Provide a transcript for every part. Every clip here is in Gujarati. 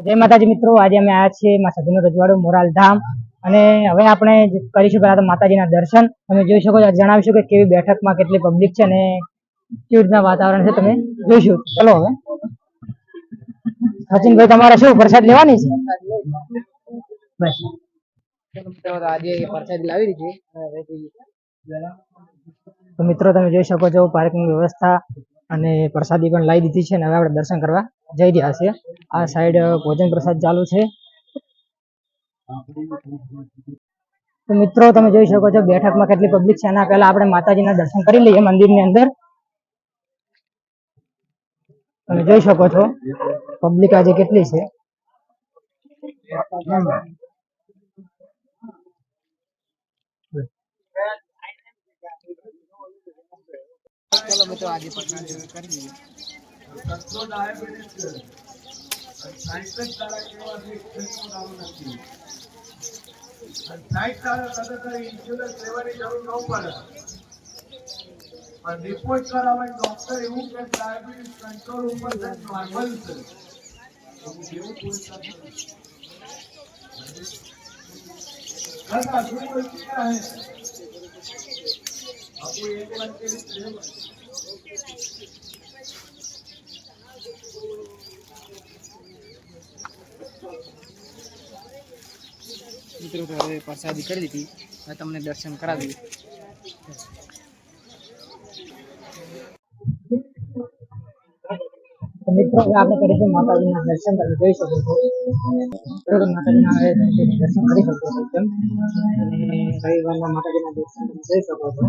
જય માતાજી મિત્રો, આજે અમે આવ્યા છીએ માં સાધુનું રજવાડું મોરાલ ધામ અને હવે આપણે કરીશું પહેલા તો માતાજીના દર્શન. તમે જોઈ શકો છો, જણાવીશું કે કેવી બેઠકમાં કેટલી પબ્લિક છે અને કેવી રીતના વાતાવરણ છે તમે જોઈશું. ચલો હવે સચિનભાઈ, તમારે શું પ્રસાદ લેવાની છે? બસ આજે પ્રસાદ લાવી દીધી. તો મિત્રો તમે જોઈ શકો છો પાર્કિંગ વ્યવસ્થા અને પ્રસાદી પણ લાવી દીધી છે અને હવે આપણે દર્શન કરવા જઈ રહ્યા છીએ. આ સાઈડ ભોજન પ્રસાદ ચાલુ છે. તો મિત્રો તમે જોઈ શકો છો બેઠકમાં કેટલી પબ્લિક છે. એના પહેલા આપણે માતાજીના દર્શન કરી લઈએ મંદિરની અંદર. તમે જોઈ શકો છો પબ્લિક આજે કેટલી છે. ચલો મિત્રો, આજે પ્રસાદ કરી લઈએ. રિપોર્ટ કરાવે ડોક્ટર એવું કે ડાયાબિટીસ કંટ્રોલ ઉપર છે, નોર્મલ છે. મિત્રો હવે પ્રસાદી કરી દીધી, હવે તમને દર્શન કરાવી. મિત્રો આપણે કરીશું માતાજીના દર્શન. તમે જોઈ શકો છો માતાજીના દર્શન કરી શકો છો એકદમ. રવિવારના માતાજીના દર્શન તમે જોઈ શકો છો.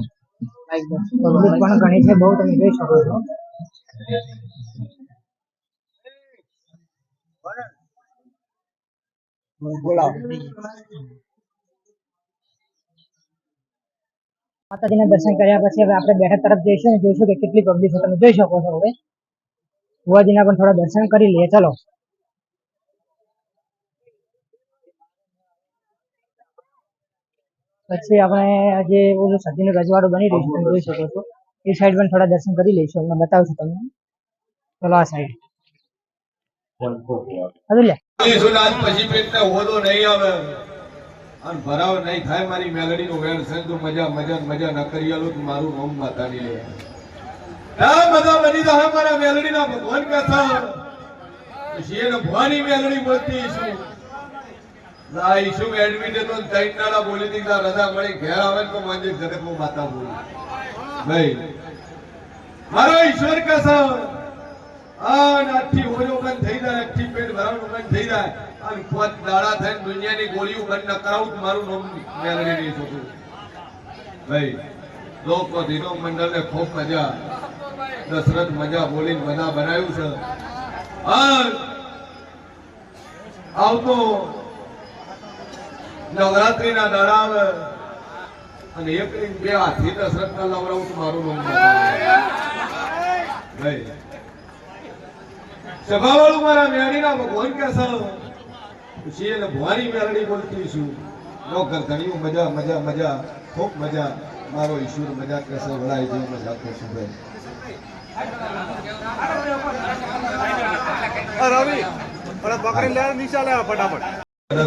પબ્લિક પણ ઘણી છે બહુ, તમે જોઈ શકો છો. માતાજીના દર્શન કર્યા પછી હવે આપણે બેઠક તરફ જઈશું અને જોઈશું કે કેટલી પબ્લિક છે. તમે જોઈ શકો છો. હવે ભુવાજીના પણ થોડા દર્શન કરી લઈએ. ચલો પછી આપણે જે ઓલું સતીનું રજવાડું બની રહ્યું છે તમે જોઈ શકો છો, એ સાઈડ પણ થોડા દર્શન કરી લઈશું. અમે બતાવશું તમને. ચલો આ સાઈડ પછી પેટને હોદો નહીં આવે અને ભરાવ નહીં થાય. મારી મેલડીનો વેણ છે તો મજા મજા મજા ન કરી આલું મારું નામ માતાની લે. બધા બની જાય મારા મેલડીના ભગવાન કથા શિયન ભવાની મેલડી બોલતી છું. ના ઈશુ એડમિટ હતો, ત્રણ દાડા બોલી દીધા રજા મળી ઘેર આવે તો માંજે જગતમાં માતા બોલી. ભાઈ મારો ઈશ્વર કથા આઠી હોજો બંધ થઈ જાય, આઠી પેટ ભરવાનું બંધ થઈ જાય અને 5 દાડા થઈને દુનિયાની ગોળીઓ બંધ ન કરાવું મારું નામ મેળવી નહીં શકું. ભાઈ લોકો ધીરો મંડળને ખૂબ મજા, દશરથ મજા બોલીને મજા બનાવ્યું છે. આવતો નવરાત્રીના દાડા આવે અને 1 2 હાથી દશરથના લવરાવું તો મારું નામ ભાઈ. સભાવાળું મારા મેળીના ભગવાન કે છે ભવાની મેળડી બોલતી છું. ઘણી મજા મજા મજા ખૂબ મજા. મારો ઈશ્વર મજા કેસે વળાય છે મજા કેસે ભાઈ. રવિ અરે પકડી લે નીચે લે ફટાફટ.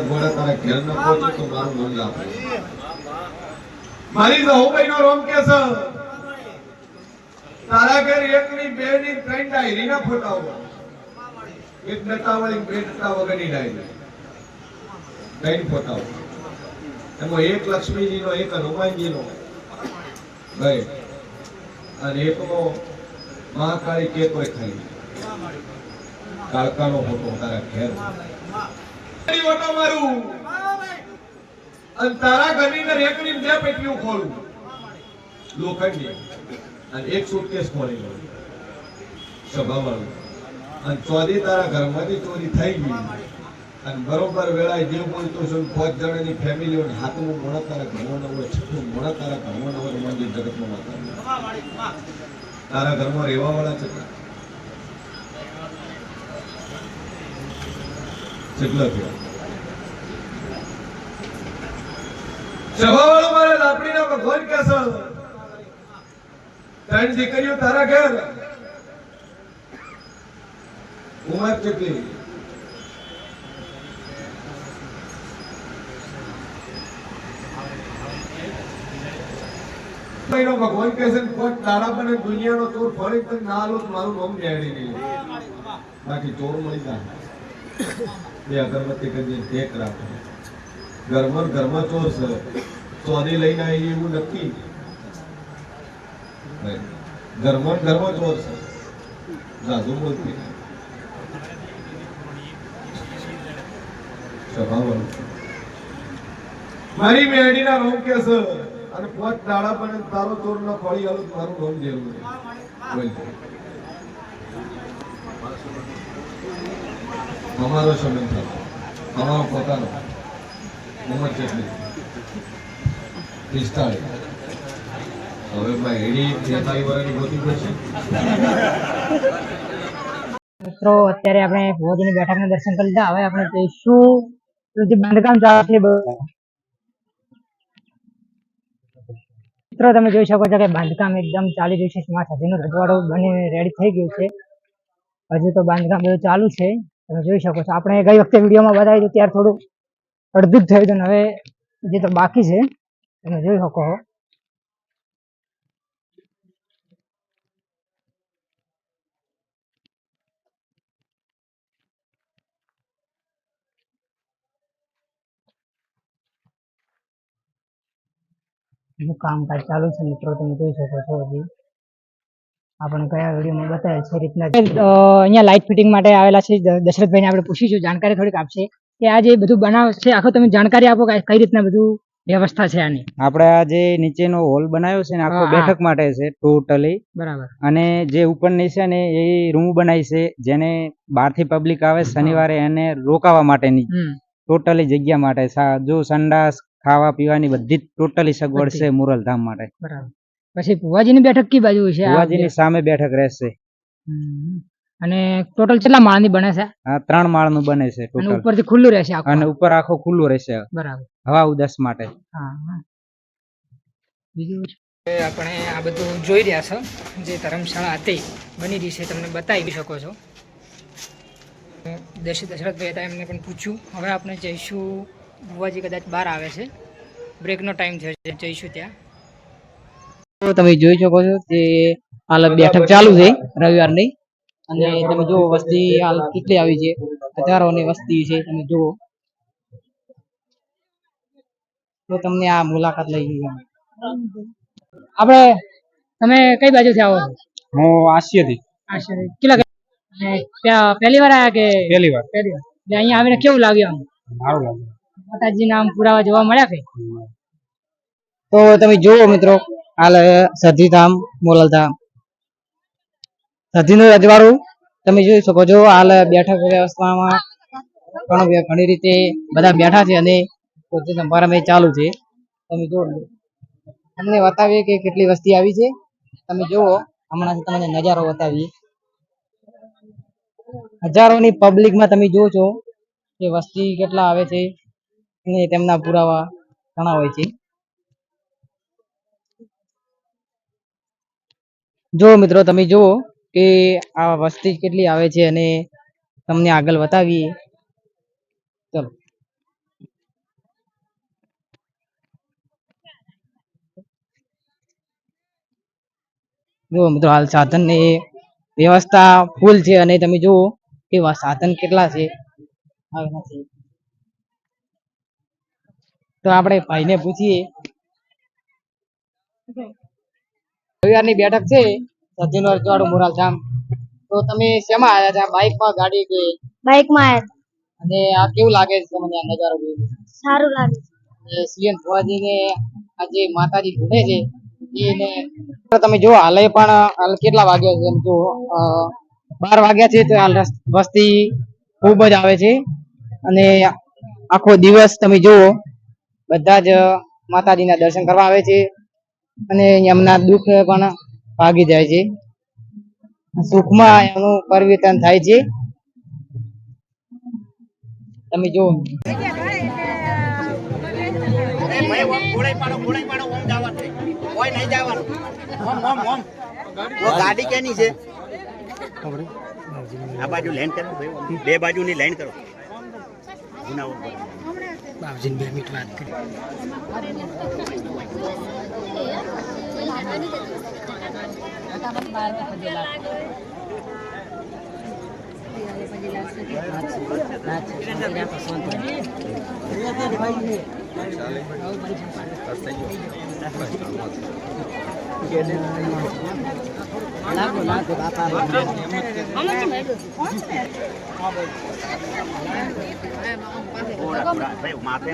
ઘોડા તારા ઘેર ન પહોંચું તો મારું નામ લાવ. મારી સહુભાઈ નો રોમ કે છે તારા ઘેર 1 ની 2 ની 3 ડાયરી ના ફોટા હોય. 1 નતા વાળી 2 નતા વગરની ડાયરી 3 ફોટા હોય. એમાં 1 લક્ષ્મીજી નો, 1 હનુમાનજી નો ભાઈ અને 1 નો મહાકાળી કે કોઈ ખાલી કાળકાનો ફોટો તારા ઘેર ઓટો મારું અને તારા ઘરની અંદર 1 ની 2 પેટીઓ ખોલું લોખંડની અને 1 સુટકેસ ખોલી લઉં સભાવાળું. અને ચોરી તારા ઘરમાંથી ચોરી થઈ ગઈ અને બરોબર વેળાએ જે બોલતો છું 5 જણાની ફેમિલી હોય, 7મું મોણા તારા ઘરમાં ન હોય, 6મું મોણા તારા ઘરમાં ન હોય. મંદિર જગતમાં માતા તારા ઘરમાં રહેવા વાળા છે કેટલા થયા? સભાવાળો મારે લાપડીના ભગવાન કે છે 3 દીકરીઓ તારા ઘેર ઉમર કેટલી મહિનો ભગવાન કહે છે પોત દાડા પર દુનિયાનો ચોર ફરે તો ના આલો તો મારું નામ લેડી નહીં બાકી ચોર મળી જાય બે અગરબત્તી કરીને ટેક રાખો ઘરમાં ચોર છે ચોરી લઈને આવી એવું નક્કી ઘરમાં ચોર છે જાદુ બોલતી સ્વભાવ મારી મેડીના રોમ કે છે અને પોત દાડા પર તારો ચોર ન ફળી આલો મારું નામ જેવું બોલ અમારો સંબંધ થતો અમારો પોતાનો ઉંમર કેટલી 45 હવે ભાઈ હેડી 43 વર્ષની હોતી પડશે મિત્રો અત્યારે આપણે ભુવાજીની બેઠકના દર્શન કરી લીધા. હવે આપણે જઈશું જે બાંધકામ ચાલે છે. મિત્રો તમે જોઈ શકો છો કે બાંધકામ એકદમ ચાલી રહ્યું છે. મા સાથેનો રજવાડો બનીને રેડી થઈ ગયું છે. હજુ તો બાંધકામ બધું ચાલુ છે. તમે જોઈ શકો છો આપણે ગઈ વખતે વિડીયોમાં બતાવ્યું હતું ત્યારે થોડું અડધું જ થયું હતું. હવે જે તો બાકી છે તમે જોઈ શકો છો. કામકાજ ચાલુ છે મિત્રો તમે જોઈ શકો છો. હજી આપણે કયા વિડીયોમાં બતાવે છે રીતના અહીંયા લાઇટ ફિટિંગ માટે આવેલા છે દશરથભાઈને આપણે પૂછીશું, જાણકારી થોડીક આપશે કે આ જે બધું બનાવે છે આખો તમે જાણકારી આપો કે કઈ રીતના બધું વ્યવસ્થા છે આની. આપણે આ જે નીચેનો હોલ બનાવ્યો છે ને આખો બેઠક માટે છે ટોટલી બરાબર. અને જે ઉપરની છે ને એ રૂમ બનાવી છે જેને બહારથી પબ્લિક આવે શનિવારે એને રોકાવા માટેની ટોટલી જગ્યા માટે જો સંડાસ ખાવા પીવાની બધી ટોટલી સગવડ છે મુરલધામ માટે. બરાબર. પછી ભુવાજીની બેઠક કી બાજુ છે? ભુવાજીની સામે બેઠક રહેશે. અને ટોટલ કેટલા માળની બને છે? હા 3 માળનું બને છે ટોટલ. અને ઉપરથી ખુલ્લું રહેશે આખું? અને ઉપર આખો ખુલ્લું રહેશે. બરાબર. હવા ઉદાસ માટે. હા. બીજું આપણે આ બધું જોઈ રહ્યા છો જે ધર્મશાળા હતી બની રહી છે તમને બતાવી શકો છો. દશરથભાઈ હતા એમને પણ પૂછ્યું. હવે આપણે જઈશું ભુવાજી કદાચ બહાર આવે છે, બ્રેકનો ટાઈમ થયો છે, જઈશું ત્યાં. તો તમે જોઈ શકો છો કે હાલ બેઠક ચાલુ છે રવિવારની અને તમે જુઓ વસ્તી હાલ કેટલી આવી છે. હજારોની વસ્તી છે તમે જુઓ. તો તમને આ મુલાકાત લઈ ગઈ. આપણે તમે કઈ બાજુથી આવો છો? હું આશિયાથી. કેટલા પહેલી વાર આયા કે? પહેલી વાર. અહીંયા આવીને કેવું લાગ્યું? સારું લાગ્યું. માતાજી નામ પુરાવા જોવા મળ્યા કે? તો તમે જુઓ મિત્રો હાલ સધીધામ મોલલધામ સધીનું રજવાડું તમે જોઈ શકો છો. હાલ બેઠક વ્યવસ્થામાં ઘણી રીતે બધા બેઠા છે અને સંભારમે ચાલુ છે. તમે જુઓ તમને બતાવીએ કે કેટલી વસ્તી આવી છે. તમે જુઓ હમણાં તમને નજારો બતાવીએ. હજારોની પબ્લિકમાં તમે જુઓ છો કે વસ્તી કેટલા આવે છે અને તેમના પુરાવા ઘણા હોય છે. જો મિત્રો તમે જુઓ કે આ વસ્તી કેટલી આવે છે અને તમને આગળ બતાવીએ. ચલો જો મિત્રો હાલ સાધનની વ્યવસ્થા ફૂલ છે અને તમે જુઓ કે સાધન કેટલા છે. તો આપણે ભાઈને પૂછીએ. રવિવારની બેઠક છે સધીનું રજવાડું મોરાલધામ. તો તમે શેમાં આવ્યા હતા? બાઇકમાં, ગાડી કે? બાઇકમાં આવ્યા. અને આ કેવું લાગે છે તમને આ નજારો જોઈને? સારું લાગે. સીએમ ભુવાજીને આ જે માતાજી ઘૂમે છે એને તમે જો હાલે પણ હાલ કેટલા વાગ્યા છે? એમ જો 12 વાગ્યા છે. તો હાલ વસ્તી ખૂબ જ આવે છે અને આખો દિવસ તમે જુઓ બધા જ માતાજીના દર્શન કરવા આવે છે અને એમના દુઃખ પણ ભાગી જાય છે. સુખમાં એનું પરિવર્તન થાય છે. તમે જુઓ ગાડી કેની છે? આ બાજુ લાઈન કરો, બે બાજુની લાઈન કરો. બાપજીને 2 મિનિટ વાત કરી. ભાઈ માથે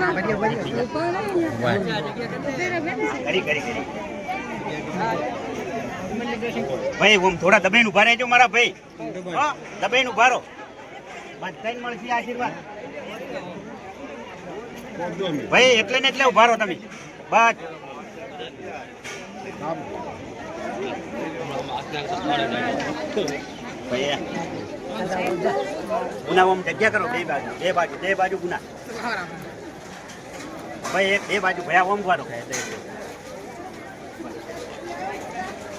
કરી ભાઈ ઓમ થોડા દબાઈને ઉભા રહેજો મારા ભાઈ હા દબાઈને ઉભા રહો બસ કઈ મળશે આશીર્વાદ ભાઈ એટલે ને એટલે ઉભા રહો તમે બસ ભાઈ ગુના ઓમ જગ્યા કરો બે બાજુ ગુના ભાઈ એક બે બાજુ ભયા ઓમ ઉભા રહો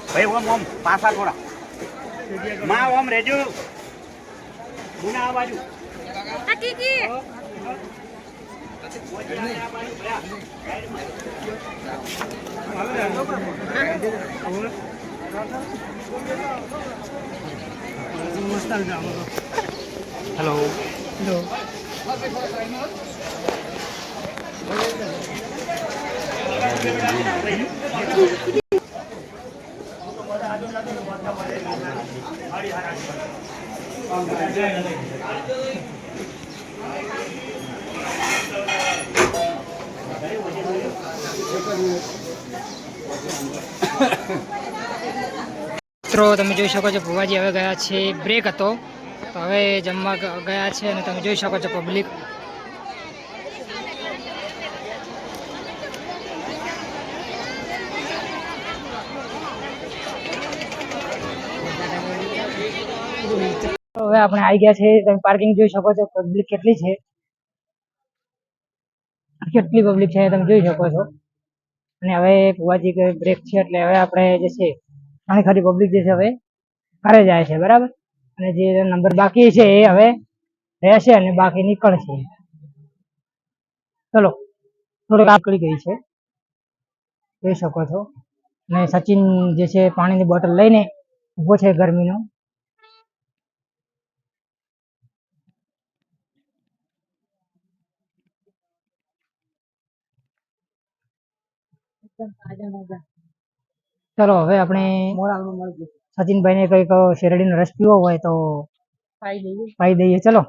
ભાઈ ઓમ પાછા થોડા માં ઓમ રેજો ગુના આ બાજુ હેલો મિત્રો તમે જોઈ શકો છો ભુવાજી હવે ગયા છે બ્રેક હતો તો હવે જમવા ગયા છે અને તમે જોઈ શકો છો પબ્લિક હવે આપણે આવી ગયા છે તમે પાર્કિંગ જોઈ શકો છો પબ્લિક કેટલી છે કેટલી પબ્લિક છે તમે જોઈ શકો છો અને હવે ભુવાજી બ્રેક છે એટલે હવે આપણે જે છે ઘણી ખરી પબ્લિક જે છે હવે ઘરે જાય છે બરાબર અને જે નંબર બાકી છે એ હવે રહેશે અને બાકી નીકળશે ચલો થોડુંક આકળી ગઈ છે જોઈ શકો છો અને સચિન જે છે પાણીની બોટલ લઈને ઊભો છે ગરમીનો ચલો હવે આપણે સચિનભાઈ ને કઈક શેરડીનો રસ પીવો હોય તો પાઈ દઈએ ચલો